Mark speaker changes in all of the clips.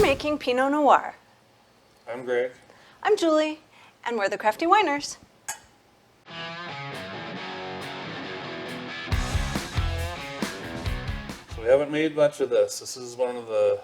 Speaker 1: making Pinot Noir.
Speaker 2: I'm Greg.
Speaker 1: I'm Julie, and we're the Crafty Winers.
Speaker 2: So we haven't made much of this. This is one of the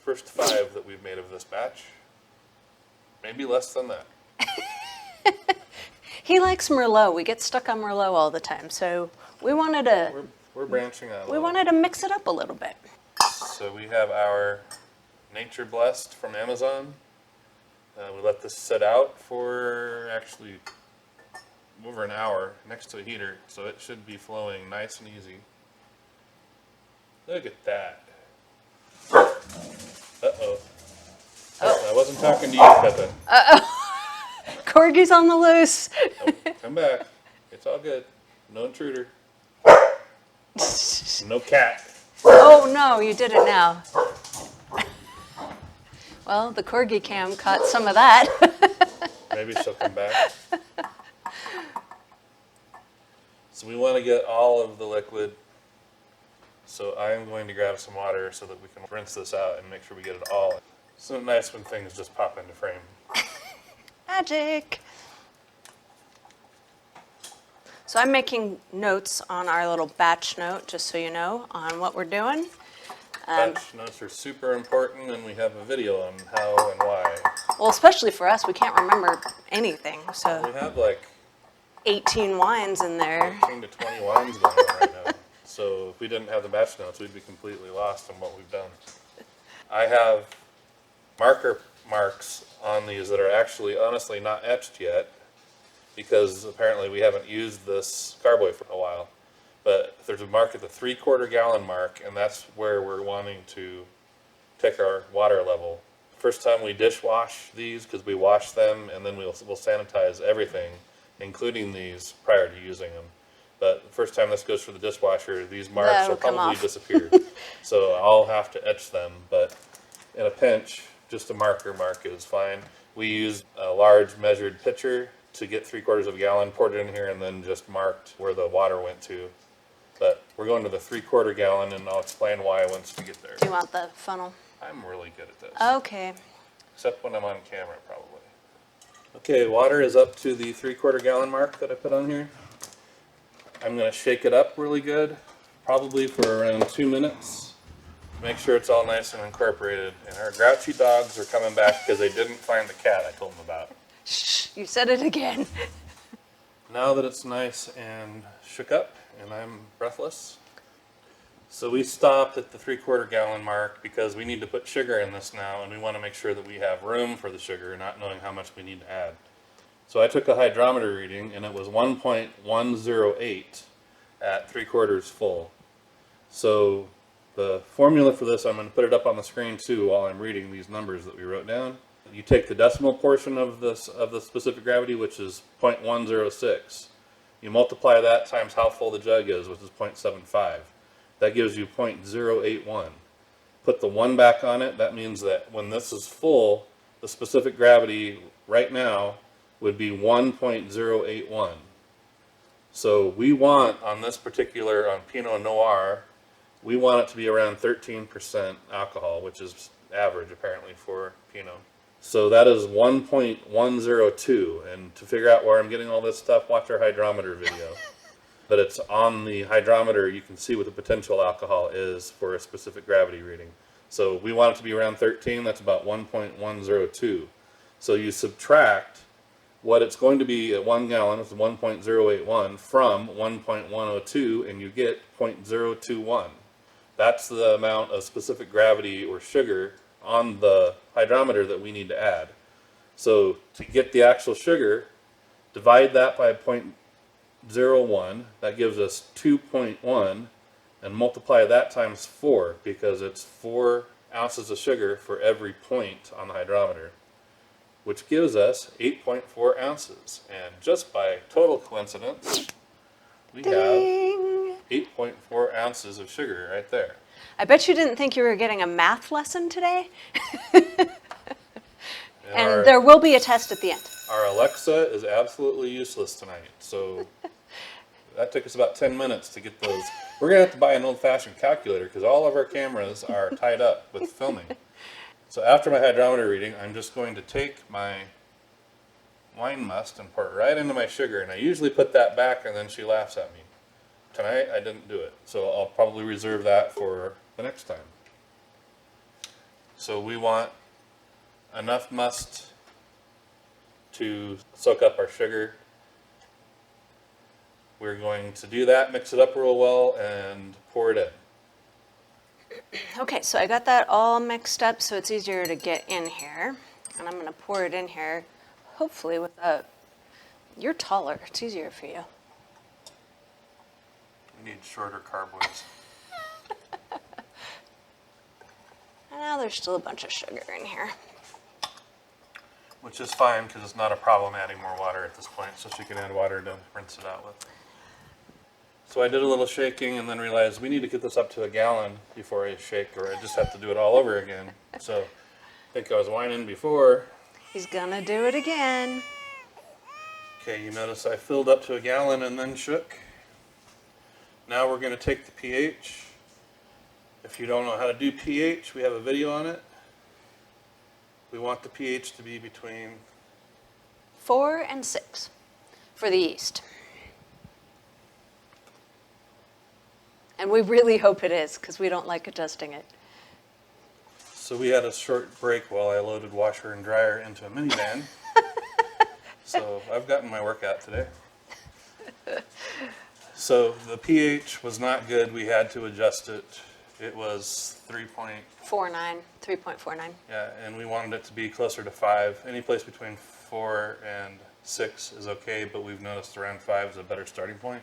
Speaker 2: first 5 that we've made of this batch. Maybe less than that.
Speaker 1: He likes Merlot. We get stuck on Merlot all the time, so we wanted to.
Speaker 2: We're branching out.
Speaker 1: We wanted to mix it up a little bit.
Speaker 2: So we have our Nature Blessed from Amazon. We let this sit out for actually over an hour next to a heater, so it should be flowing nice and easy. Look at that. Uh-oh. I wasn't talking to you, Pippin.
Speaker 1: Uh-oh. Corgi's on the loose.
Speaker 2: Oh, come back. It's all good. No intruder. No cat.
Speaker 1: Oh no, you did it now. Well, the Corgi cam caught some of that.
Speaker 2: Maybe she'll come back. So we want to get all of the liquid. So I am going to grab some water so that we can rinse this out and make sure we get it all. So nice when things just pop into frame.
Speaker 1: Magic. So I'm making notes on our little batch note, just so you know, on what we're doing.
Speaker 2: Batch notes are super important, and we have a video on how and why.
Speaker 1: Well, especially for us, we can't remember anything. So
Speaker 2: We have like
Speaker 1: 18 wines in there.
Speaker 2: 18 to 20 wines going on right now. So if we didn't have the batch notes, we'd be completely lost in what we've done. I have marker marks on these that are actually honestly not etched yet, because apparently we haven't used this carboy for a while. But there's a mark at the 3/4 gallon mark, and that's where we're wanting to take our water level. First time we dishwash these, because we wash them and then we'll sanitize everything, including these, prior to using them. But the first time this goes through the dishwasher, these marks
Speaker 1: That'll
Speaker 2: will
Speaker 1: come
Speaker 2: probably
Speaker 1: off.
Speaker 2: disappear. So I'll have to etch them, but in a pinch, just a marker mark is fine. We used a large measured pitcher to get 3/4 of a gallon, poured it in here, and then just marked where the water went to. But we're going to the 3/4 gallon, and I'll explain why once we get there.
Speaker 1: Do you want the funnel?
Speaker 2: I'm really good at this.
Speaker 1: Okay.
Speaker 2: Except when I'm on camera, probably. Okay, water is up to the 3/4 gallon mark that I put on here. I'm going to shake it up really good, probably for around 2 minutes. Make sure it's all nice and incorporated. And our grouchy dogs are coming back because they didn't find the cat I told them about.
Speaker 1: Shh, you said it again.
Speaker 2: Now that it's nice and shook up and I'm breathless. So we stopped at the 3/4 gallon mark because we need to put sugar in this now, and we want to make sure that we have room for the sugar, not knowing how much we need to add. So I took a hydrometer reading, and it was 1.108 at 3/4 full. So the formula for this, I'm going to put it up on the screen too while I'm reading these numbers that we wrote down. You take the decimal portion of the specific gravity, which is 0.106. You multiply that times how full the jug is, which is 0.75. That gives you 0.081. Put the 1 back on it. That means that when this is full, the specific gravity right now would be 1.081. So we want, on this particular, on Pinot Noir, we want it to be around 13% alcohol, which is average apparently for Pinot. So that is 1.102, and to figure out where I'm getting all this stuff, watch our hydrometer video. But it's on the hydrometer, you can see what the potential alcohol is for a specific gravity reading. So we want it to be around 13, that's about 1.102. So you subtract what it's going to be at 1 gallon, it's 1.081, from 1.102, and you get 0.021. That's the amount of specific gravity or sugar on the hydrometer that we need to add. So to get the actual sugar, divide that by 0.01, that gives us 2.1, and multiply that times 4, because it's 4 ounces of sugar for every point on the hydrometer, which gives us 8.4 ounces. And just by total coincidence, we
Speaker 1: Ding.
Speaker 2: have 8.4 ounces of sugar right there.
Speaker 1: I bet you didn't think you were getting a math lesson today. And there will be a test at the end.
Speaker 2: Our Alexa is absolutely useless tonight, so that took us about 10 minutes to get those. We're going to have to buy an old-fashioned calculator because all of our cameras are tied up with filming. So after my hydrometer reading, I'm just going to take my wine must and pour it right into my sugar. And I usually put that back and then she laughs at me. Tonight I didn't do it. So I'll probably reserve that for the next time. So we want enough must to soak up our sugar. We're going to do that, mix it up real well, and pour it in.
Speaker 1: Okay, so I got that all mixed up so it's easier to get in here. And I'm going to pour it in here, hopefully without... You're taller. It's easier for you.
Speaker 2: We need shorter carboys.
Speaker 1: And now there's still a bunch of sugar in here.
Speaker 2: Which is fine because it's not a problem adding more water at this point, so she can add water to rinse it out with. So I did a little shaking and then realized we need to get this up to a gallon before I shake, or I just have to do it all over again. So I think I was whining before.
Speaker 1: He's gonna do it again.
Speaker 2: Okay, you notice I filled up to a gallon and then shook. Now we're going to take the pH. If you don't know how to do pH, we have a video on it. We want the pH to be between
Speaker 1: 4 and 6 for the yeast. And we really hope it is, because we don't like adjusting it.
Speaker 2: So we had a short break while I loaded washer and dryer into a minivan. So I've gotten my workout today. So the pH was not good. We had to adjust it. It was
Speaker 1: 3.49.
Speaker 2: Yeah, and we wanted it to be closer to 5. Any place between 4 and 6 is okay, but we've noticed around 5 is a better starting point.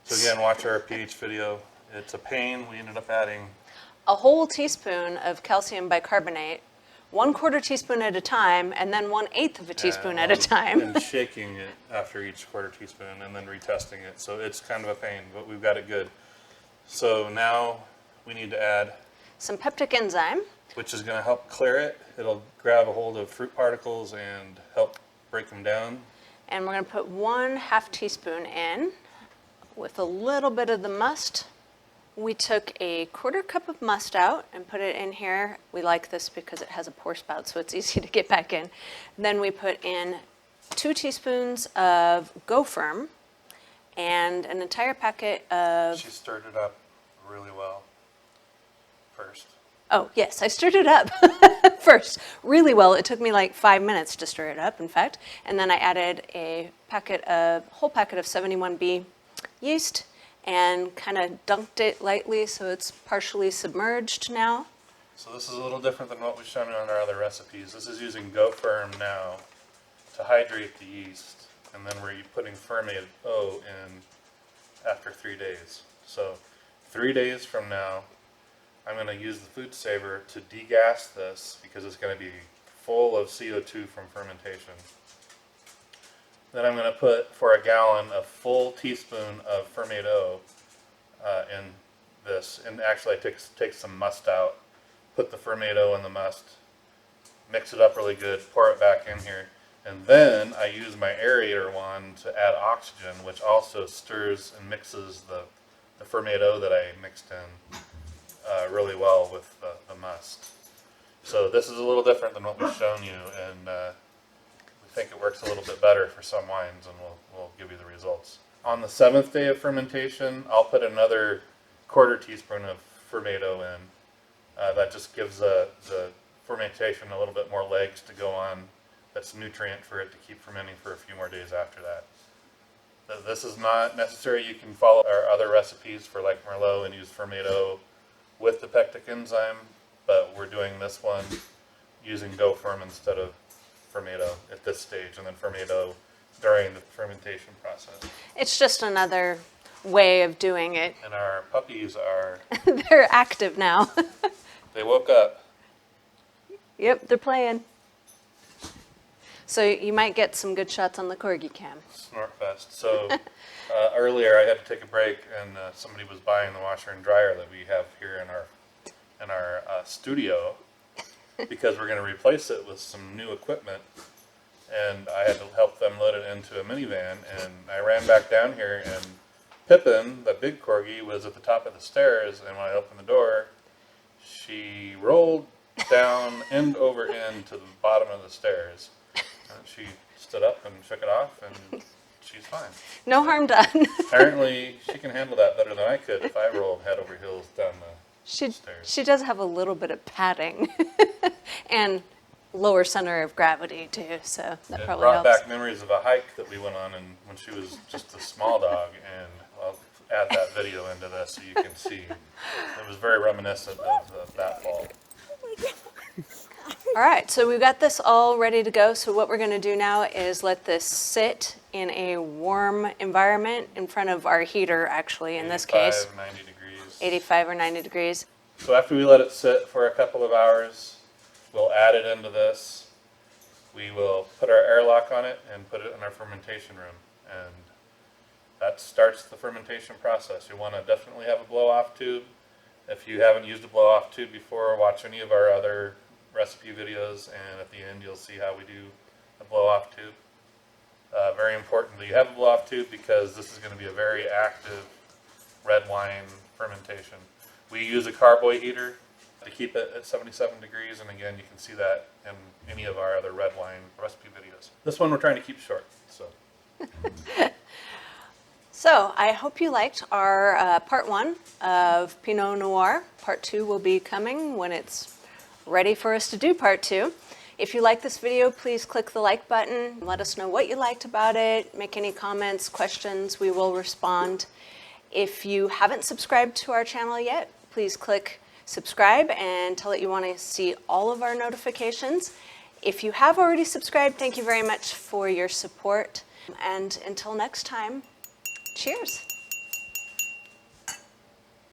Speaker 2: So again, watch our pH video. It's a pain. We ended up adding
Speaker 1: A whole teaspoon of calcium bicarbonate, 1/4 teaspoon at a time, and then 1/8 of a teaspoon at a time.
Speaker 2: and shaking it after each 1/4 teaspoon and then retesting it. So it's kind of a pain, but we've got it good. So now we need to add
Speaker 1: Some peptic enzyme.
Speaker 2: which is going to help clear it. It'll grab a hold of fruit particles and help break them down.
Speaker 1: And we're going to put 1/2 teaspoon in with a little bit of the must. We took a 1/4 cup of must out and put it in here. We like this because it has a pour spout, so it's easy to get back in. Then we put in 2 teaspoons of Go Firm and an entire packet of...
Speaker 2: She stirred it up really well first.
Speaker 1: Oh, yes, I stirred it up first really well. It took me like 5 minutes to stir it up, in fact. And then I added a whole packet of 71B yeast and kind of dunked it lightly so it's partially submerged now.
Speaker 2: So this is a little different than what we've shown on our other recipes. This is using Go Firm now to hydrate the yeast, and then we're putting fermented O in after 3 days. So 3 days from now, I'm going to use the food saver to degas this because it's going to be full of CO2 from fermentation. Then I'm going to put, for a gallon, a full teaspoon of fermented O in this. And actually I take some must out, put the fermented O in the must, mix it up really good, pour it back in here. And then I use my aerator wand to add oxygen, which also stirs and mixes the fermented O that I mixed in really well with the must. So this is a little different than what we've shown you, and we think it works a little bit better for some wines, and we'll give you the results. On the 7th day of fermentation, I'll put another 1/4 teaspoon of fermented O in. That just gives the fermentation a little bit more legs to go on. That's nutrient for it to keep fermenting for a few more days after that. This is not necessary. You can follow our other recipes for like Merlot and use fermented O with the pectic enzyme, but we're doing this one using Go Firm instead of fermented O at this stage, and then fermented O during the fermentation process.
Speaker 1: It's just another way of doing it.
Speaker 2: And our puppies are,
Speaker 1: They're active now.
Speaker 2: they woke up.
Speaker 1: Yep, they're playing. So you might get some good shots on the corgi cam.
Speaker 2: Snort fest. So earlier I had to take a break, and somebody was buying the washer and dryer that we have here in our studio because we're going to replace it with some new equipment, and I had to help them load it into a minivan. And I ran back down here, and Pippin, the big corgi, was at the top of the stairs, and when I opened the door, she rolled down end over end to the bottom of the stairs. And she stood up and shook it off, and she's fine.
Speaker 1: No harm done.
Speaker 2: Apparently, she can handle that better than I could if I rolled head over heels down the stairs.
Speaker 1: She does have a little bit of padding and lower center of gravity too, so that
Speaker 2: It
Speaker 1: probably
Speaker 2: brought
Speaker 1: helps.
Speaker 2: back memories of a hike that we went on when she was just a small dog, and I'll add that video into this so you can see. It was very reminiscent of that fall.
Speaker 1: All right, so we've got this all ready to go. So what we're going to do now is let this sit in a warm environment in front of our heater, actually, in this case,
Speaker 2: 85, 90 degrees.
Speaker 1: 85 or 90 degrees.
Speaker 2: So after we let it sit for a couple of hours, we'll add it into this. We will put our airlock on it and put it in our fermentation room. And that starts the fermentation process. You want to definitely have a blow-off tube. If you haven't used a blow-off tube before, watch any of our other recipe videos, and at the end you'll see how we do a blow-off tube. Very important that you have a blow-off tube because this is going to be a very active red wine fermentation. We use a carboy heater to keep it at 77 degrees, and again you can see that in any of our other red wine recipe videos. This one we're trying to keep short.
Speaker 1: So I hope you liked our part 1 of Pinot Noir. Part 2 will be coming when it's ready for us to do part 2. If you like this video, please click the like button. Let us know what you liked about it. Make any comments, questions, we will respond. If you haven't subscribed to our channel yet, please click subscribe and tell it you want to see all of our notifications. If you have already subscribed, thank you very much for your support. And until next time, cheers.